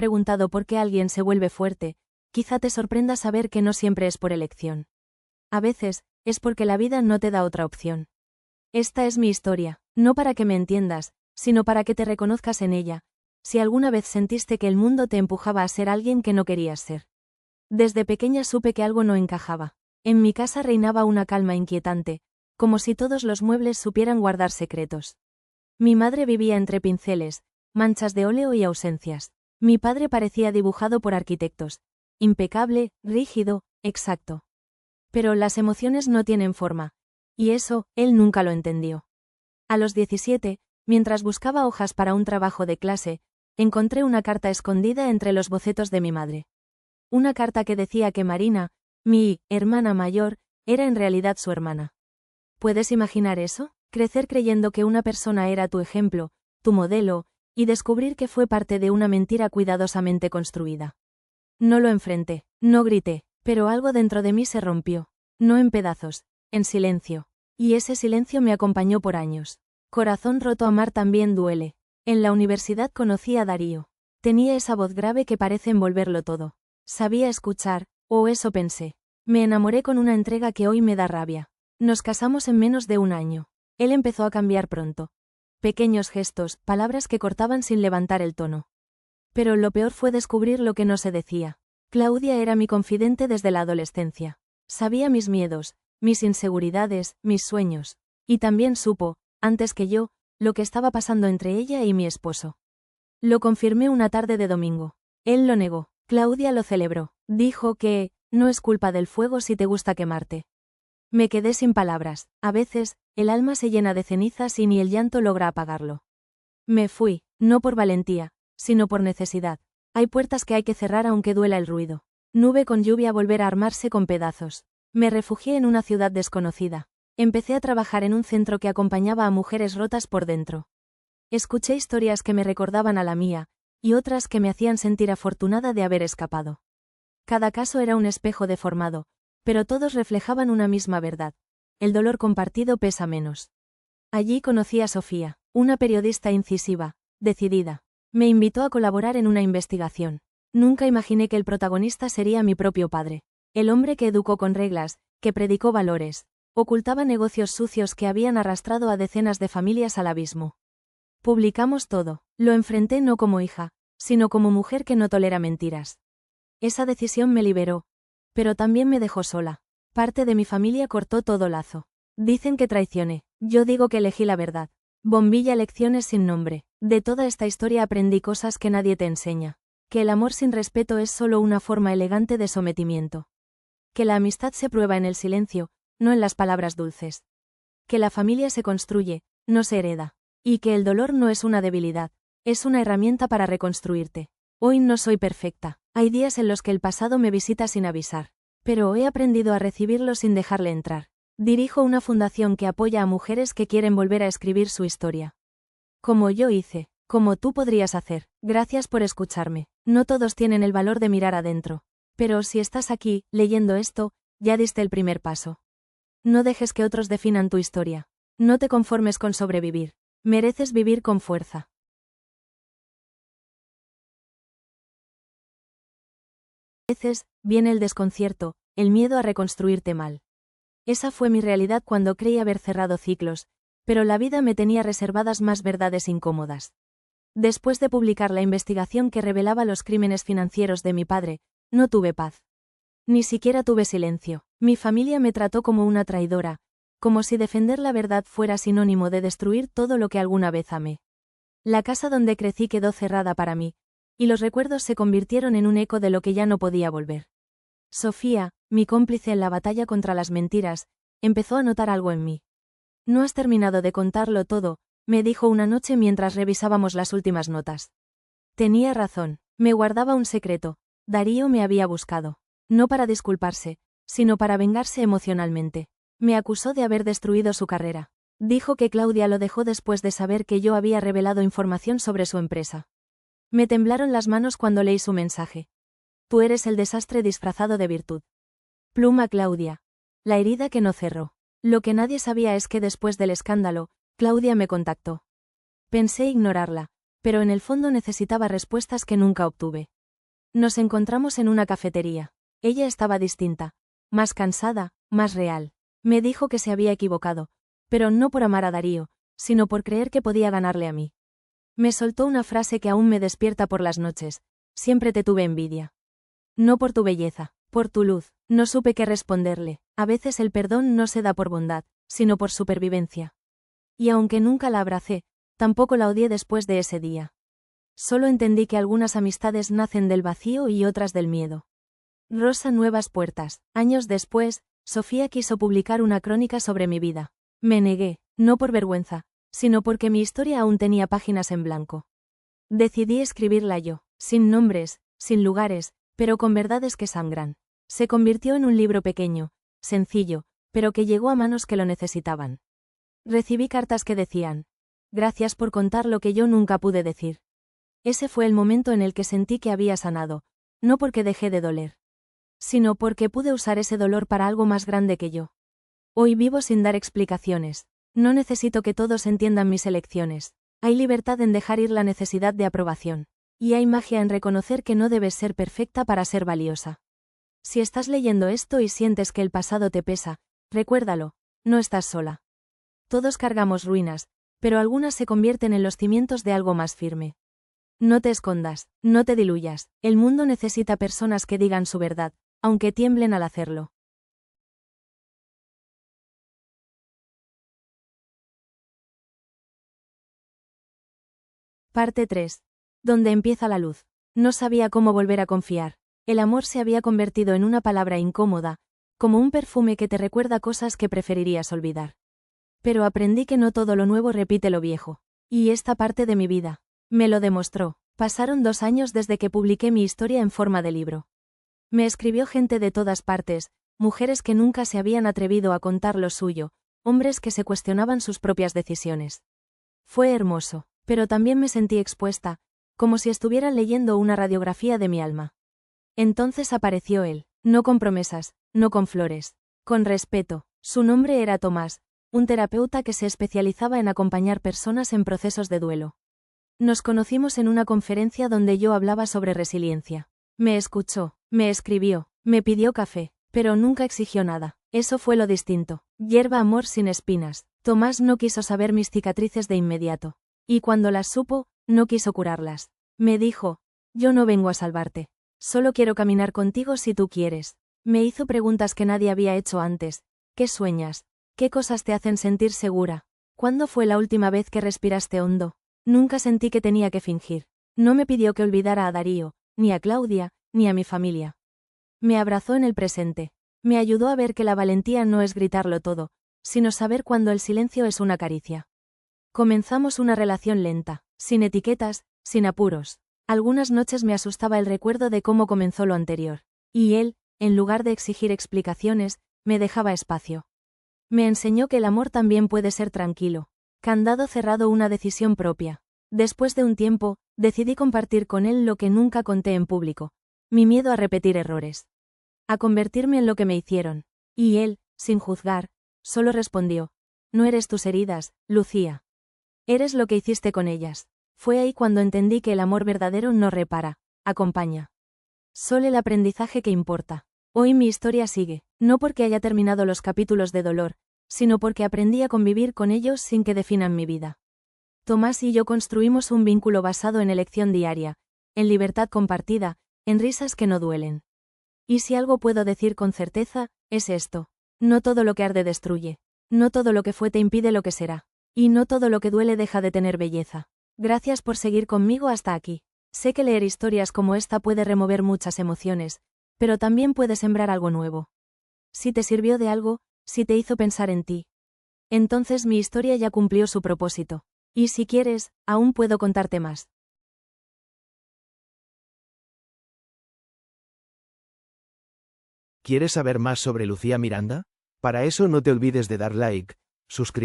preguntado por qué alguien se vuelve fuerte, quizá te sorprenda saber que no siempre es por elección. A veces, es porque la vida no te da otra opción. Esta es mi historia, no para que me entiendas, sino para que te reconozcas en ella, si alguna vez sentiste que el mundo te empujaba a ser alguien que no querías ser. Desde pequeña supe que algo no encajaba. En mi casa reinaba una calma inquietante, como si todos los muebles supieran guardar secretos. Mi madre vivía entre pinceles, manchas de óleo y ausencias. Mi padre parecía dibujado por arquitectos. Impecable, rígido, exacto. Pero las emociones no tienen forma. Y eso, él nunca lo entendió. A los 17, mientras buscaba hojas para un trabajo de clase, encontré una carta escondida entre los bocetos de mi madre. Una carta que decía que Marina, mi hermana mayor, era en realidad su hermana. ¿Puedes imaginar eso? Crecer creyendo que una persona era tu ejemplo, tu modelo, y descubrir que fue parte de una mentira cuidadosamente construida. No lo enfrenté, no grité, pero algo dentro de mí se rompió. No en pedazos, en silencio. Y ese silencio me acompañó por años. Corazón roto, amar también duele. En la universidad conocí a Darío. Tenía esa voz grave que parece envolverlo todo. Sabía escuchar, o eso pensé. Me enamoré con una entrega que hoy me da rabia. Nos casamos en menos de un año. Él empezó a cambiar pronto. Pequeños gestos, palabras que cortaban sin levantar el tono. Pero lo peor fue descubrir lo que no se decía. Claudia era mi confidente desde la adolescencia. Sabía mis miedos, mis inseguridades, mis sueños. Y también supo, antes que yo, lo que estaba pasando entre ella y mi esposo. Lo confirmé una tarde de domingo. Él lo negó. Claudia lo celebró. Dijo que, no es culpa del fuego si te gusta quemarte. Me quedé sin palabras. A veces, el alma se llena de cenizas y ni el llanto logra apagarlo. Me fui, no por valentía, sino por necesidad. Hay puertas que hay que cerrar aunque duela el ruido. Nube con lluvia volver a armarse con pedazos. Me refugié en una ciudad desconocida. Empecé a trabajar en un centro que acompañaba a mujeres rotas por dentro. Escuché historias que me recordaban a la mía, y otras que me hacían sentir afortunada de haber escapado. Cada caso era un espejo deformado, pero todos reflejaban una misma verdad. El dolor compartido pesa menos. Allí conocí a Sofía, una periodista incisiva, decidida. Me invitó a colaborar en una investigación. Nunca imaginé que el protagonista sería mi propio padre. El hombre que educó con reglas, que predicó valores, ocultaba negocios sucios que habían arrastrado a decenas de familias al abismo. Publicamos todo. Lo enfrenté no como hija, sino como mujer que no tolera mentiras. Esa decisión me liberó, pero también me dejó sola. Parte de mi familia cortó todo lazo. Dicen que traicioné, yo digo que elegí la verdad. Bombilla, lecciones sin nombre. De toda esta historia aprendí cosas que nadie te enseña. Que el amor sin respeto es solo una forma elegante de sometimiento. Que la amistad se prueba en el silencio, no en las palabras dulces. Que la familia se construye, no se hereda. Y que el dolor no es una debilidad, es una herramienta para reconstruirte. Hoy no soy perfecta, hay días en los que el pasado me visita sin avisar. Pero he aprendido a recibirlo sin dejarle entrar. Dirijo una fundación que apoya a mujeres que quieren volver a escribir su historia. Como yo hice, como tú podrías hacer. Gracias por escucharme. No todos tienen el valor de mirar adentro. Pero si estás aquí, leyendo esto, ya diste el primer paso. No dejes que otros definan tu historia. No te conformes con sobrevivir. Mereces vivir con fuerza. A veces, viene el desconcierto, el miedo a reconstruirte mal. Esa fue mi realidad cuando creí haber cerrado ciclos, pero la vida me tenía reservadas más verdades incómodas. Después de publicar la investigación que revelaba los crímenes financieros de mi padre, no tuve paz. Ni siquiera tuve silencio. Mi familia me trató como una traidora, como si defender la verdad fuera sinónimo de destruir todo lo que alguna vez amé. La casa donde crecí quedó cerrada para mí, y los recuerdos se convirtieron en un eco de lo que ya no podía volver. Sofía, mi cómplice en la batalla contra las mentiras, empezó a notar algo en mí. No has terminado de contarlo todo, me dijo una noche mientras revisábamos las últimas notas. Tenía razón, me guardaba un secreto. Darío me había buscado. No para disculparse, sino para vengarse emocionalmente. Me acusó de haber destruido su carrera. Dijo que Claudia lo dejó después de saber que yo había revelado información sobre su empresa. Me temblaron las manos cuando leí su mensaje. Tú eres el desastre disfrazado de virtud. Pluma Claudia. La herida que no cerró. Lo que nadie sabía es que después del escándalo, Claudia me contactó. Pensé ignorarla, pero en el fondo necesitaba respuestas que nunca obtuve. Nos encontramos en una cafetería. Ella estaba distinta, más cansada, más real. Me dijo que se había equivocado, pero no por amar a Darío, sino por creer que podía ganarle a mí. Me soltó una frase que aún me despierta por las noches: siempre te tuve envidia. No por tu belleza, por tu luz. No supe qué responderle. A veces el perdón no se da por bondad, sino por supervivencia. Y aunque nunca la abracé, tampoco la odié después de ese día. Solo entendí que algunas amistades nacen del vacío y otras del miedo. Rosa Nuevas Puertas. Años después, Sofía quiso publicar una crónica sobre mi vida. Me negué, no por vergüenza, sino porque mi historia aún tenía páginas en blanco. Decidí escribirla yo, sin nombres, sin lugares, pero con verdades que sangran. Se convirtió en un libro pequeño, sencillo, pero que llegó a manos que lo necesitaban. Recibí cartas que decían: gracias por contar lo que yo nunca pude decir. Ese fue el momento en el que sentí que había sanado, no porque dejé de doler, sino porque pude usar ese dolor para algo más grande que yo. Hoy vivo sin dar explicaciones. No necesito que todos entiendan mis elecciones. Hay libertad en dejar ir la necesidad de aprobación. Y hay magia en reconocer que no debes ser perfecta para ser valiosa. Si estás leyendo esto y sientes que el pasado te pesa, recuérdalo, no estás sola. Todos cargamos ruinas, pero algunas se convierten en los cimientos de algo más firme. No te escondas, no te diluyas. El mundo necesita personas que digan su verdad, aunque tiemblen al hacerlo. Parte 3. Donde empieza la luz. No sabía cómo volver a confiar. El amor se había convertido en una palabra incómoda, como un perfume que te recuerda cosas que preferirías olvidar. Pero aprendí que no todo lo nuevo repite lo viejo. Y esta parte de mi vida me lo demostró. Pasaron 2 años desde que publiqué mi historia en forma de libro. Me escribió gente de todas partes, mujeres que nunca se habían atrevido a contar lo suyo, hombres que se cuestionaban sus propias decisiones. Fue hermoso, pero también me sentí expuesta, como si estuvieran leyendo una radiografía de mi alma. Entonces apareció él, no con promesas, no con flores, con respeto. Su nombre era Tomás, un terapeuta que se especializaba en acompañar personas en procesos de duelo. Nos conocimos en una conferencia donde yo hablaba sobre resiliencia. Me escuchó, me escribió, me pidió café, pero nunca exigió nada. Eso fue lo distinto. Hierba amor sin espinas. Tomás no quiso saber mis cicatrices de inmediato. Y cuando las supo, no quiso curarlas. Me dijo: yo no vengo a salvarte. Solo quiero caminar contigo si tú quieres. Me hizo preguntas que nadie había hecho antes. ¿Qué sueñas? ¿Qué cosas te hacen sentir segura? ¿Cuándo fue la última vez que respiraste hondo? Nunca sentí que tenía que fingir. No me pidió que olvidara a Darío, ni a Claudia, ni a mi familia. Me abrazó en el presente. Me ayudó a ver que la valentía no es gritarlo todo, sino saber cuando el silencio es una caricia. Comenzamos una relación lenta, sin etiquetas, sin apuros. Algunas noches me asustaba el recuerdo de cómo comenzó lo anterior. Y él, en lugar de exigir explicaciones, me dejaba espacio. Me enseñó que el amor también puede ser tranquilo. Candado cerrado, una decisión propia. Después de un tiempo, decidí compartir con él lo que nunca conté en público: mi miedo a repetir errores. A convertirme en lo que me hicieron. Y él, sin juzgar, solo respondió: no eres tus heridas, Lucía. Eres lo que hiciste con ellas. Fue ahí cuando entendí que el amor verdadero no repara, acompaña. Solo el aprendizaje que importa. Hoy mi historia sigue, no porque haya terminado los capítulos de dolor, sino porque aprendí a convivir con ellos sin que definan mi vida. Tomás y yo construimos un vínculo basado en elección diaria, en libertad compartida, en risas que no duelen. Y si algo puedo decir con certeza, es esto: no todo lo que arde destruye, no todo lo que fue te impide lo que será, y no todo lo que duele deja de tener belleza. Gracias por seguir conmigo hasta aquí. Sé que leer historias como esta puede remover muchas emociones, pero también puede sembrar algo nuevo. Si te sirvió de algo, si te hizo pensar en ti, entonces mi historia ya cumplió su propósito. Y si quieres, aún puedo contarte más. ¿Quieres saber más sobre Lucía Miranda? Para eso no te olvides de dar like, suscribirte